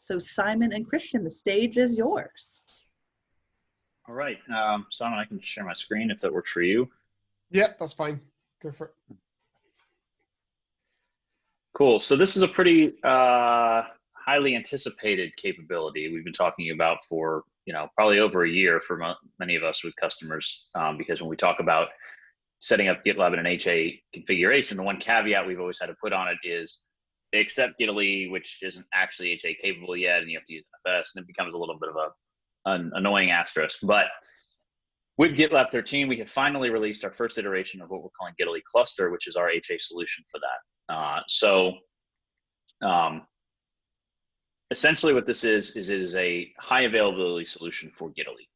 So Simon and Christian, the stage is yours. All right, Simon, I can share my screen if that works for you. Yeah, that's fine. Go for it. Cool. So this is a pretty highly anticipated capability we've been talking about for probably over a year for many of us with customers, because when we talk about setting up GitLab in an HA configuration, the one caveat we've always had to put on it is they accept Gitaly, which isn't actually HA capable yet, and you have to use NFS, and it becomes a little bit of an annoying asterisk. But with GitLab 13, we have finally released our first iteration of what we're calling Gitaly Cluster, which is our HA solution for that. Essentially what this is it is a high availability solution for Gitaly,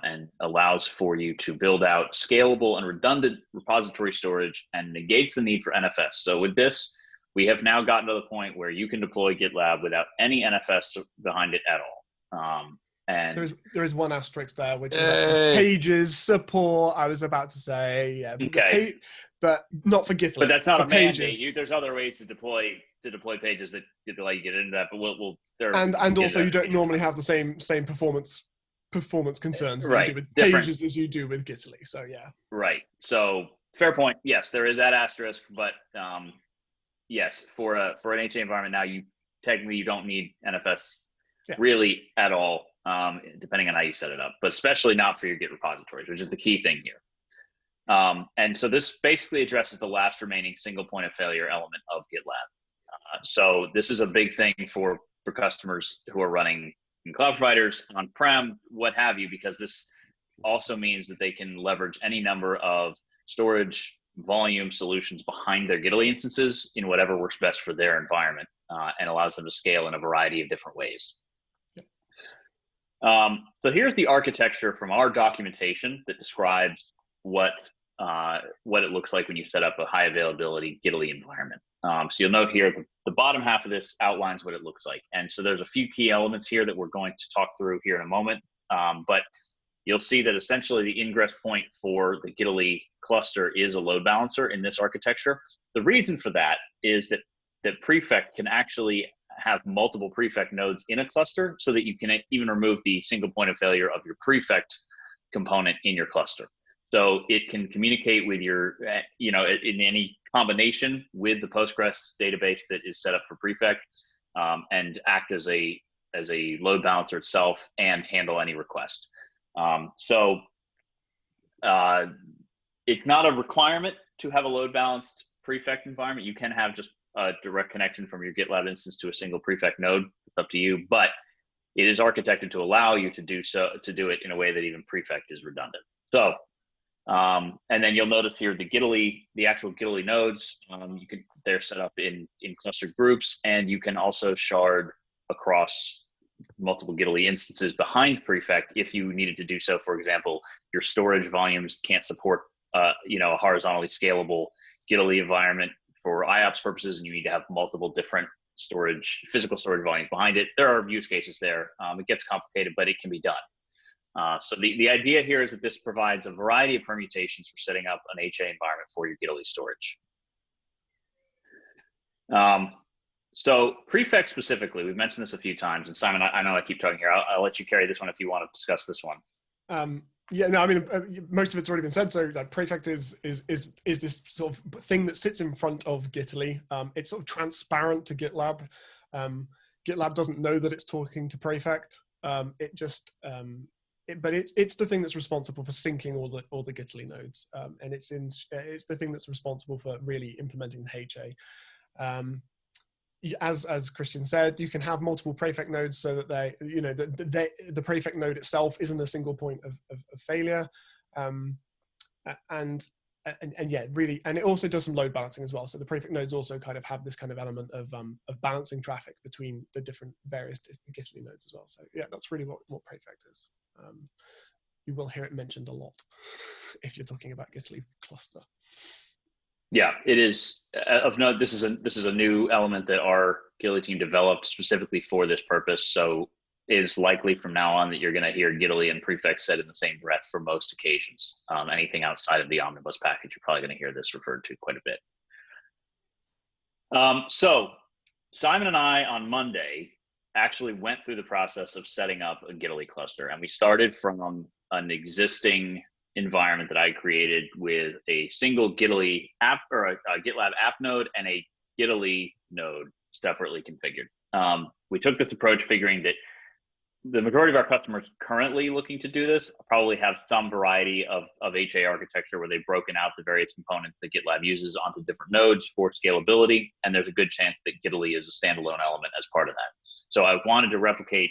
and allows for you to build out scalable and redundant repository storage and negates the need for NFS. So with this, we have now gotten to the point where you can deploy GitLab without any NFS behind it at all. And there is one asterisk there, which is actually pages support. I was about to say, yeah, okay, but not for GitLab. But that's not a pages. mandate. There's other ways to deploy pages that allow you to get into that. But we'll and also you don't normally have the same performance concerns that you do with pages as you do with Gitaly. So yeah. Right. So fair point. Yes, there is that asterisk, but yes, for an HA environment now, you technically don't need NFS really at all, depending on how you set it up, but especially not for your Git repositories, which is the key thing here. And so this basically addresses the last remaining single point of failure element of GitLab. So this is a big thing for customers who are running in cloud providers, on-prem, what have you, because this also means that they can leverage any number of storage volume solutions behind their Gitaly instances in whatever works best for their environment, and allows them to scale in a variety of different ways. So here's the architecture from our documentation that describes what it looks like when you set up a high availability Gitaly environment. So you'll note here the bottom half of this outlines what it looks like. And so there's a few key elements here that we're going to talk through here in a moment. But you'll see that essentially the ingress point for the Gitaly cluster is a load balancer in this architecture. The reason for that is that Prefect can actually have multiple Prefect nodes in a cluster, so that you can even remove the single point of failure of your Prefect component in your cluster. So it can communicate with your, in any combination with the Postgres database that is set up for Prefect, and act as a load balancer itself and handle any request. So it's not a requirement to have a load balanced Prefect environment. You can have just a direct connection from your GitLab instance to a single Prefect node. It's up to you, but it is architected to allow you to do it in a way that even Prefect is redundant. So, and then you'll notice here the actual Gitaly nodes, they're set up in cluster groups, and you can also shard across multiple Gitaly instances behind Prefect if you needed to do so. For example, your storage volumes can't support a horizontally scalable Gitaly environment for IOPS purposes, and you need to have multiple different physical storage volumes behind it. There are use cases there. It gets complicated, but it can be done. So the idea here is that this provides a variety of permutations for setting up an HA environment for your Gitaly storage. So Prefect specifically, we've mentioned this a few times, and Simon, I know I keep talking here. I'll let you carry this one if you want to discuss this one. Yeah, no, I mean, most of it's already been said. So like, Prefect is this sort of thing that sits in front of Gitaly. It's sort of transparent to GitLab. GitLab doesn't know that it's talking to Prefect. But it's the thing that's responsible for syncing all the Gitaly nodes, and it's the thing that's responsible for really implementing the HA. As Christian said, you can have multiple Prefect nodes so that the Prefect node itself isn't a single point of failure, and yeah, really, and it also does some load balancing as well. So the Prefect nodes also kind of have this kind of element of balancing traffic between the various Gitaly nodes as well. So yeah, that's really what Prefect is. You will hear it mentioned a lot if you're talking about Gitaly cluster. Yeah, it is of note. This is a new element that our Gitaly team developed specifically for this purpose. So it is likely from now on that you're going to hear Gitaly and Prefect said in the same breath for most occasions. Anything outside of the omnibus package, you're probably going to hear this referred to quite a bit. So Simon and I on Monday actually went through the process of setting up a Gitaly cluster. And we started from an existing environment that I created with a single Gitaly app, or a GitLab app node, and a Gitaly node separately configured. We took this approach figuring that the majority of our customers currently looking to do this probably have some variety of HA architecture where they've broken out the various components that GitLab uses onto different nodes for scalability, and there's a good chance that Gitaly is a standalone element as part of that. So I wanted to replicate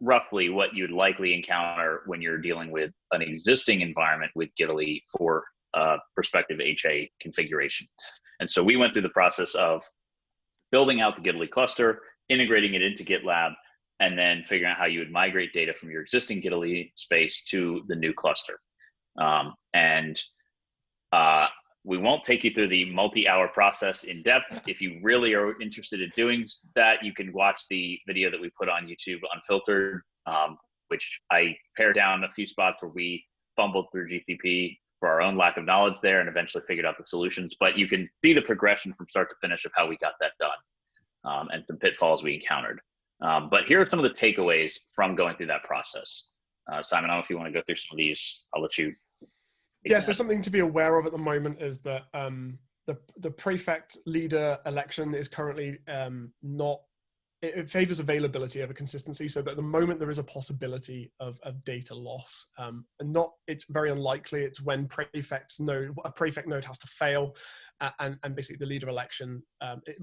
roughly what you'd likely encounter when you're dealing with an existing environment with Gitaly for prospective HA configuration. And so we went through the process of building out the Gitaly cluster, integrating it into GitLab, and then figuring out how you would migrate data from your existing Gitaly space to the new cluster. We won't take you through the multi-hour process in depth. If you really are interested in doing that, you can watch the video that we put on YouTube, Unfiltered, which I pared down a few spots where we fumbled through GCP for our own lack of knowledge there and eventually figured out the solutions. But you can see the progression from start to finish of how we got that done, and some pitfalls we encountered. But here are some of the takeaways from going through that process. Simon, I don't know if you want to go through some of these. I'll let you. Yeah, so something to be aware of at the moment is that the prefect leader election is currently not, it favors availability over consistency. So that at the moment there is a possibility of data loss, and it's very unlikely. It's when a prefect node has to fail, and basically the leader election it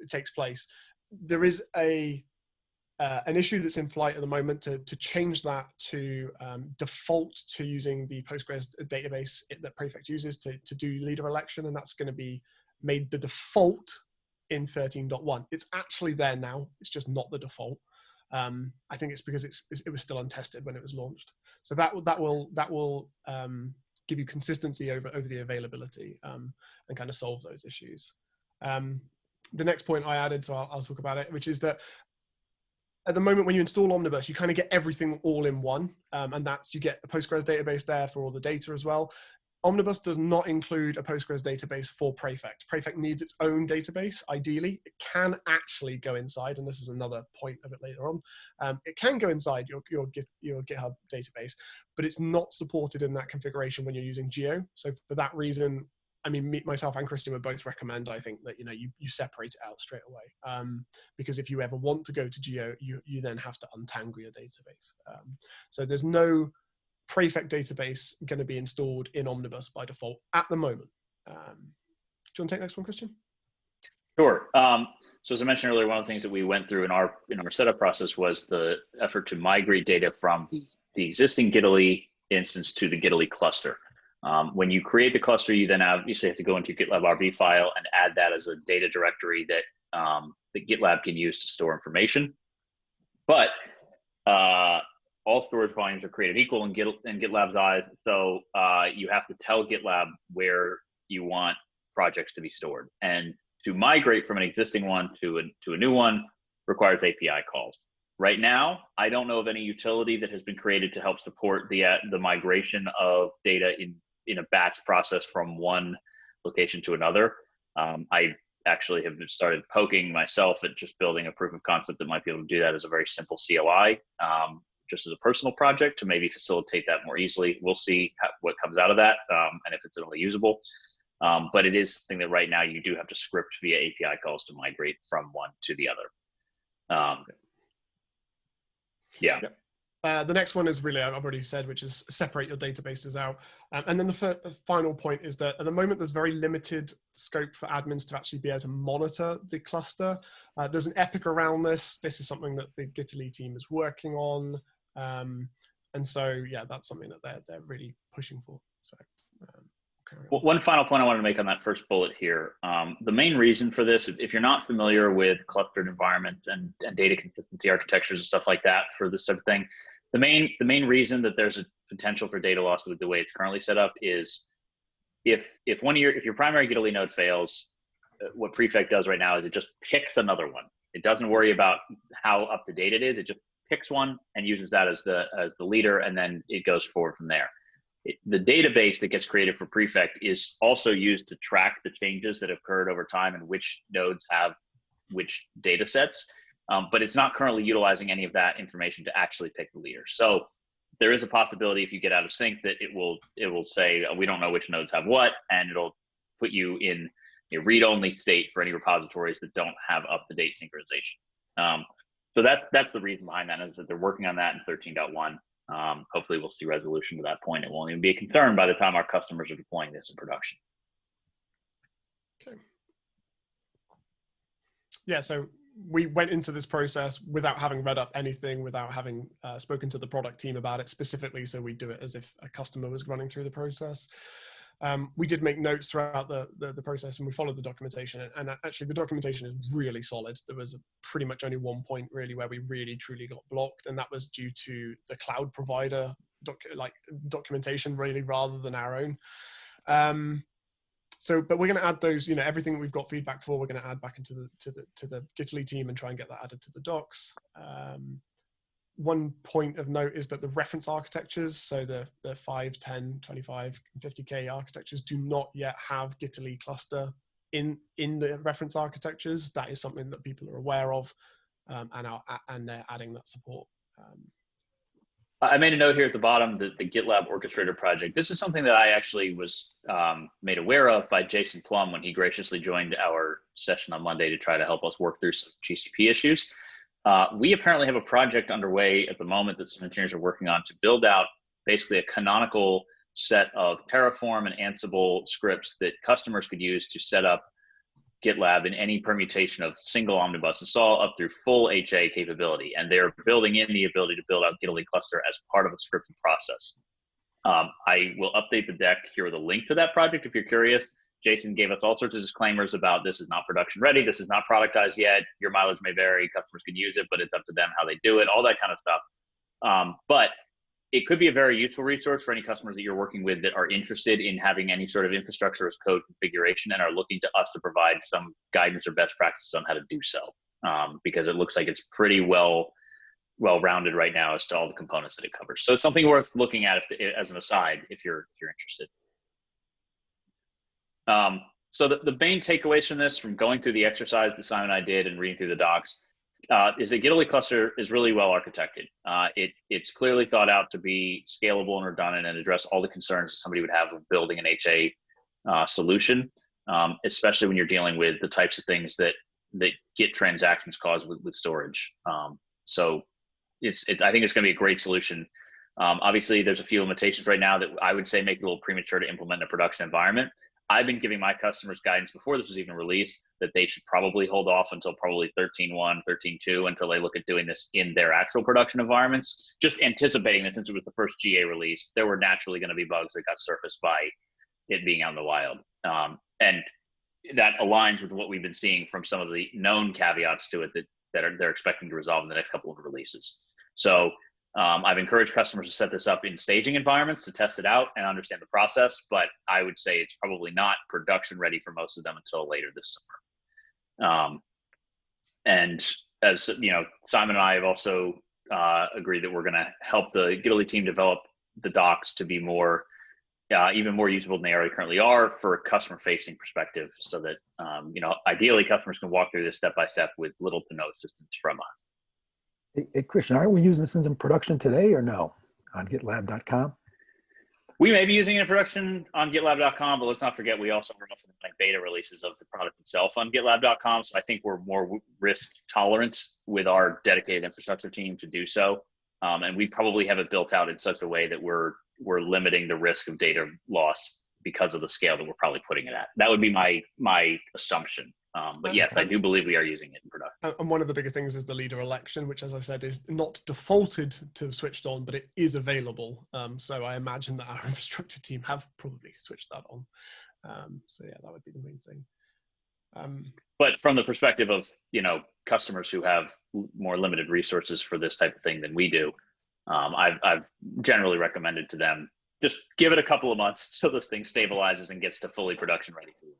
takes place. There is an issue that's in flight at the moment to change that to default to using the Postgres database that Prefect uses to do leader election, and that's going to be made the default in 13.1. It's actually there now, it's just not the default. I think it's because it was still untested when it was launched. So that will give you consistency over the availability, and kind of solve those issues. The next point I added, so I'll talk about it, which is that at the moment, when you install Omnibus, you kind of get everything all in one, and you get a Postgres database there for all the data as well. Omnibus does not include a Postgres database for Prefect. Prefect needs its own database, ideally. It can actually go inside, and this is another point of it later on. It can go inside your GitHub database, but it's not supported in that configuration when you're using Geo. So for that reason, I mean, myself and Christiaan would both recommend, I think, that you separate it out straight away, because if you ever want to go to Geo, you then have to untangle your database. So there's no Prefect database going to be installed in Omnibus by default at the moment. Do you want to take the next one, Christiaan? Sure. So as I mentioned earlier, one of the things that we went through in our setup process was the effort to migrate data from the existing Gitaly instance to the Gitaly cluster. When you create the cluster, you then obviously have to go into GitLab RB file and add that as a data directory that GitLab can use to store information. But all storage volumes are created equal in GitLab's eyes, so you have to tell GitLab where you want projects to be stored. And to migrate from an existing one to a new one requires API calls. Right now, I don't know of any utility that has been created to help support the migration of data in a batch process from one location to another. I actually have started poking myself at just building a proof of concept that might be able to do that as a very simple CLI, just as a personal project to maybe facilitate that more easily. We'll see what comes out of that, and if it's only usable. But it is something that right now you do have to script via API calls to migrate from one to the other. Yeah. The next one is really, I've already said, which is separate your databases out. And then the final point is that at the moment, there's very limited scope for admins to actually be able to monitor the cluster. There's an epic around this. This is something that the Gitaly team is working on. And so, yeah, that's something that they're really pushing for. So, well, one final point I wanted to make on that first bullet here. The main reason for this, if you're not familiar with clustered environments and data consistency architectures and stuff like that for this type of thing, the main reason that there's a potential for data loss with the way it's currently set up is if your primary Gitaly node fails, what Prefect does right now is it just picks another one. It doesn't worry about how up to date it is. It just picks one and uses that as the leader, and then it goes forward from there. The database that gets created for Prefect is also used to track the changes that have occurred over time and which nodes have which data sets. but it's not currently utilizing any of that information to actually pick the leader. So there is a possibility if you get out of sync that it will say, we don't know which nodes have what, and it'll put you in a read-only state for any repositories that don't have up-to-date synchronization. So that's the reason behind that, is that they're working on that in 13.1. Hopefully we'll see resolution to that point. It won't even be a concern by the time our customers are deploying this in production. Okay. Yeah, so we went into this process without having read up anything, without having spoken to the product team about it specifically. So we do it as if a customer was running through the process. We did make notes throughout the process, and we followed the documentation. And actually, the documentation is really solid. There was pretty much only one point really where we really truly got blocked, and that was due to the cloud provider documentation really, rather than our own. But we're going to add those, everything that we've got feedback for, we're going to add back into the Gitaly team and try and get that added to the docs. One point of note is that the reference architectures, so the 5, 10, 25, and 50K architectures, do not yet have Gitaly cluster in the reference architectures. That is something that people are aware of, and they're adding that support. I made a note here at the bottom, the GitLab orchestrator project. This is something that I actually was made aware of by Jason Plum when he graciously joined our session on Monday to try to help us work through some GCP issues. We apparently have a project underway at the moment that some engineers are working on to build out basically a canonical set of Terraform and Ansible scripts that customers could use to set up GitLab in any permutation of single omnibus install up through full HA capability. And they're building in the ability to build out Gitaly cluster as part of a scripting process. I will update the deck here with a link to that project if you're curious. Jason gave us all sorts of disclaimers about this is not production ready, this is not productized yet, your mileage may vary, customers can use it, but it's up to them how they do it, all that kind of stuff. But it could be a very useful resource for any customers that you're working with that are interested in having any sort of infrastructure as code configuration and are looking to us to provide some guidance or best practices on how to do so. Because it looks like it's pretty well-rounded right now as to all the components that it covers. So it's something worth looking at as an aside if you're interested. So the main takeaways from this, from going through the exercise that Simon and I did and reading through the docs, is that Gitaly cluster is really well architected. It's clearly thought out to be scalable and redundant and address all the concerns that somebody would have with building an HA solution, especially when you're dealing with the types of things that Git transactions cause with storage. So I think it's going to be a great solution. Obviously, there's a few limitations right now that I would say make it a little premature to implement in a production environment. I've been giving my customers guidance before this was even released that they should probably hold off until probably 13.1, 13.2 until they look at doing this in their actual production environments, just anticipating that since it was the first GA release, there were naturally going to be bugs that got surfaced by it being out in the wild. And that aligns with what we've been seeing from some of the known caveats to it that they're expecting to resolve in the next couple of releases. So I've encouraged customers to set this up in staging environments to test it out and understand the process, but I would say it's probably not production ready for most of them until later this summer. And as you know, Simon and I have also agreed that we're going to help the Gitaly team develop the docs to be more, even more usable than they already currently are for a customer-facing perspective, so that ideally customers can walk through this step by step with little to no assistance from us. Hey, Christiaan, aren't we using this in production today or no on GitLab.com? We may be using it in production on GitLab.com, but let's not forget we also run beta releases of the product itself on GitLab.com. So I think we're more risk tolerant with our dedicated infrastructure team to do so. And we probably have it built out in such a way that we're limiting the risk of data loss because of the scale that we're probably putting it at. That would be my assumption. But yes, I do believe we are using it in production. And one of the bigger things is the leader election, which, as I said, is not defaulted to switched on, but it is available. So I imagine that our infrastructure team have probably switched that on. So yeah, that would be the main thing. But from the perspective of customers who have more limited resources for this type of thing than we do, I've generally recommended to them just give it a couple of months so this thing stabilizes and gets to fully production ready for you.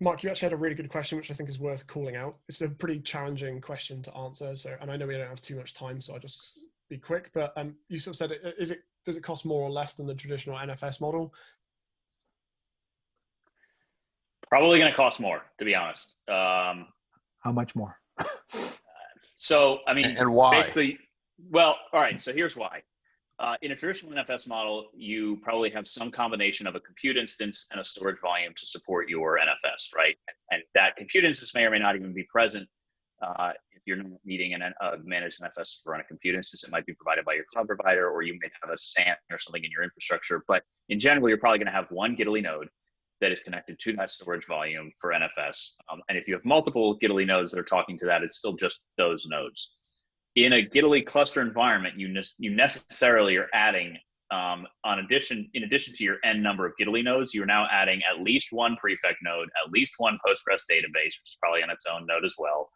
Mark, you actually had a really good question, which I think is worth calling out. It's a pretty challenging question to answer. So, and I know we don't have too much time, so I'll just be quick. But you sort of said, does it cost more or less than the traditional NFS model? Probably going to cost more, to be honest. How much more? So, I mean, And why? basically, well, all right. So here's why. In a traditional NFS model, you probably have some combination of a compute instance and a storage volume to support your NFS, right? And that compute instance may or may not even be present. If you're not needing a managed NFS to run a compute instance, it might be provided by your cloud provider, or you may have a SAN or something in your infrastructure. But in general, you're probably going to have one Gitaly node that is connected to that storage volume for NFS. And if you have multiple Gitaly nodes that are talking to that, it's still just those nodes. In a Gitaly cluster environment, you necessarily are adding, in addition to your n number of Gitaly nodes, you're now adding at least one Prefect node, at least one Postgres database, which is probably on its own node as well,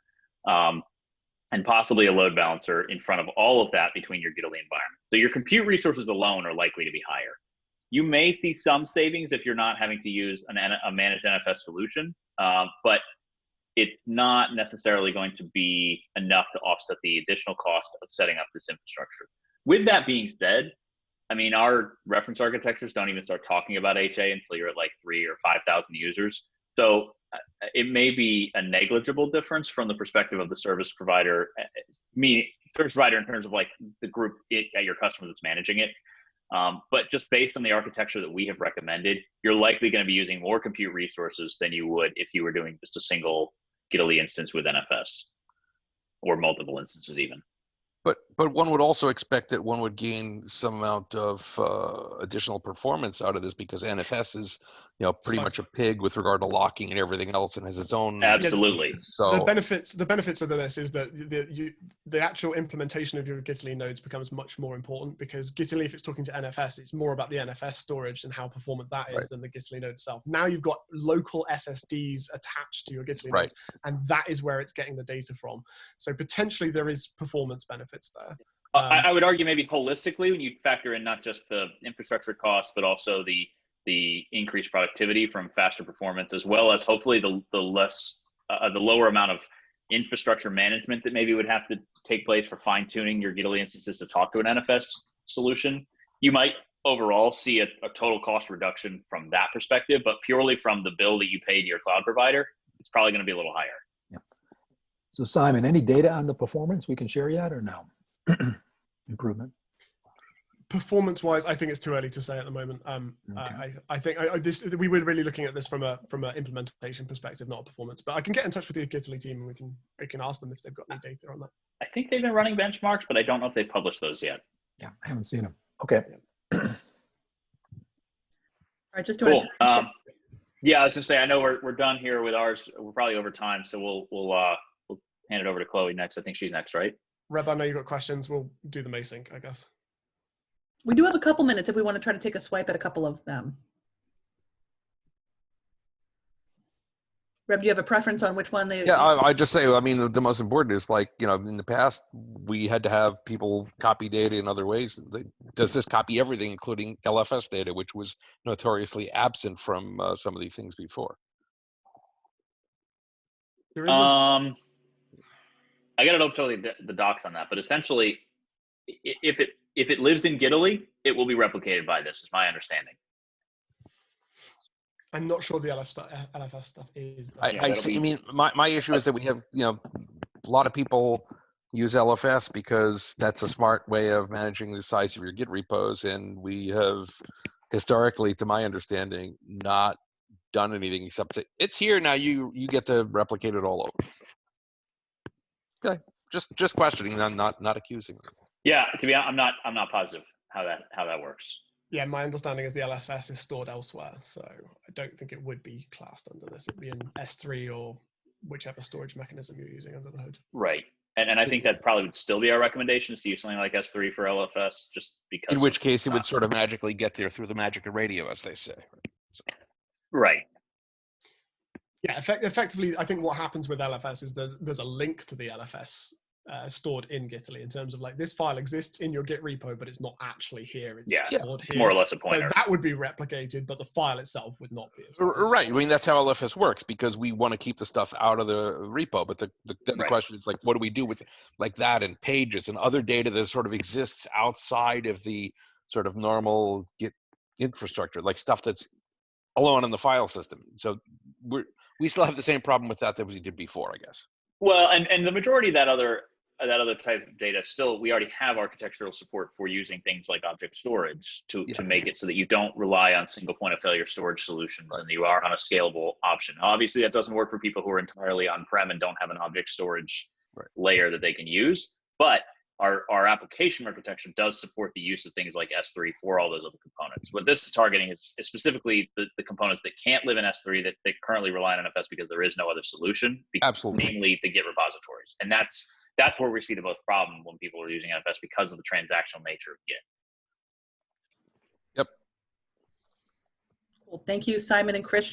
and possibly a load balancer in front of all of that between your Gitaly environment. So your compute resources alone are likely to be higher. You may see some savings if you're not having to use a managed NFS solution, but it's not necessarily going to be enough to offset the additional cost of setting up this infrastructure. With that being said, I mean, our reference architectures don't even start talking about HA until you're at like 3,000 or 5,000 users. So it may be a negligible difference from the perspective of the service provider, service provider in terms of like the group at your customer that's managing it. But just based on the architecture that we have recommended, you're likely going to be using more compute resources than you would if you were doing just a single Gitaly instance with NFS, or multiple instances even. But one would also expect that one would gain some amount of additional performance out of this, because NFS is, pretty much a pig with regard to locking and everything else, and has its own. Absolutely. So the benefits of this is that the actual implementation of your Gitaly nodes becomes much more important, because Gitaly, if it's talking to NFS, it's more about the NFS storage and how performant that is than the Gitaly node itself. Now you've got local SSDs attached to your Gitaly nodes, and that is where it's getting the data from. So potentially there is performance benefits there. I would argue maybe holistically, when you factor in not just the infrastructure costs, but also the increased productivity from faster performance, as well as hopefully the lower amount of infrastructure management that maybe would have to take place for fine tuning your Gitaly instances to talk to an NFS solution, you might overall see a total cost reduction from that perspective, but purely from the bill that you paid your cloud provider, it's probably going to be a little higher. Yeah. So Simon, any data on the performance we can share yet, or no? Improvement? Performance-wise, I think it's too early to say at the moment. Okay. I think we were really looking at this from an implementation perspective, not a performance. But I can get in touch with the Gitaly team, and we can ask them if they've got any data on that. I think they've been running benchmarks, but I don't know if they've published those yet. Yeah, I haven't seen them. Okay. All right, just doing cool. Yeah, I was gonna say, I know we're done here with ours. We're probably over time, so we'll hand it over to Chloe next. I think she's next, right? Reb, I know you've got questions. We'll do the async, I guess. We do have a couple minutes if we want to try to take a swipe at a couple of them. Reb, do you have a preference on which one they? Yeah, I just say, I mean, the most important is, like, in the past, we had to have people copy data in other ways. Does this copy everything, including LFS data, which was notoriously absent from some of these things before? I gotta know totally the docs on that, but essentially, if it lives in Gitaly, it will be replicated by this, is my understanding. I'm not sure the LFS stuff is. I mean, my issue is that we have, a lot of people use LFS because that's a smart way of managing the size of your Git repos, and we have historically, to my understanding, not done anything except say, it's here now. You get to replicate it all over. So. Okay, just questioning, not accusing. Yeah, to be honest, I'm not positive how that works. Yeah, my understanding is the LFS is stored elsewhere, so I don't think it would be classed under this. It'd be in S3 or whichever storage mechanism you're using under the hood. Right, and I think that probably would still be our recommendation, is to use something like S3 for LFS, just because. In which case, it would sort of magically get there through the magic of radio, as they say. So. Right. Yeah, effectively, I think what happens with LFS is there's a link to the LFS stored in Gitaly, in terms of, like, this file exists in your Git repo, but it's not actually here. It's stored here. More or less a pointer. So that would be replicated, but the file itself would not be. Right. I mean, that's how LFS works, because we want to keep the stuff out of the repo. But then the question is, like, what do we do with like that and pages and other data that sort of exists outside of the sort of normal Git infrastructure, like stuff that's alone in the file system? So we still have the same problem with that we did before, I guess. Well, and the majority of that other type of data, still, we already have architectural support for using things like object storage to make it so that you don't rely on single point of failure storage solutions, and you are on a scalable option. Obviously, that doesn't work for people who are entirely on-prem and don't have an object storage layer that they can use. But our application architecture does support the use of things like S3 for all those other components. What this is targeting is specifically the components that can't live in S3 that they currently rely on NFS because there is no other solution, Absolutely. namely the Git repositories. And that's where we see the most problem when people are using NFS because of the transactional nature of Git. Yep. Cool. Thank you, Simon and Christiaan.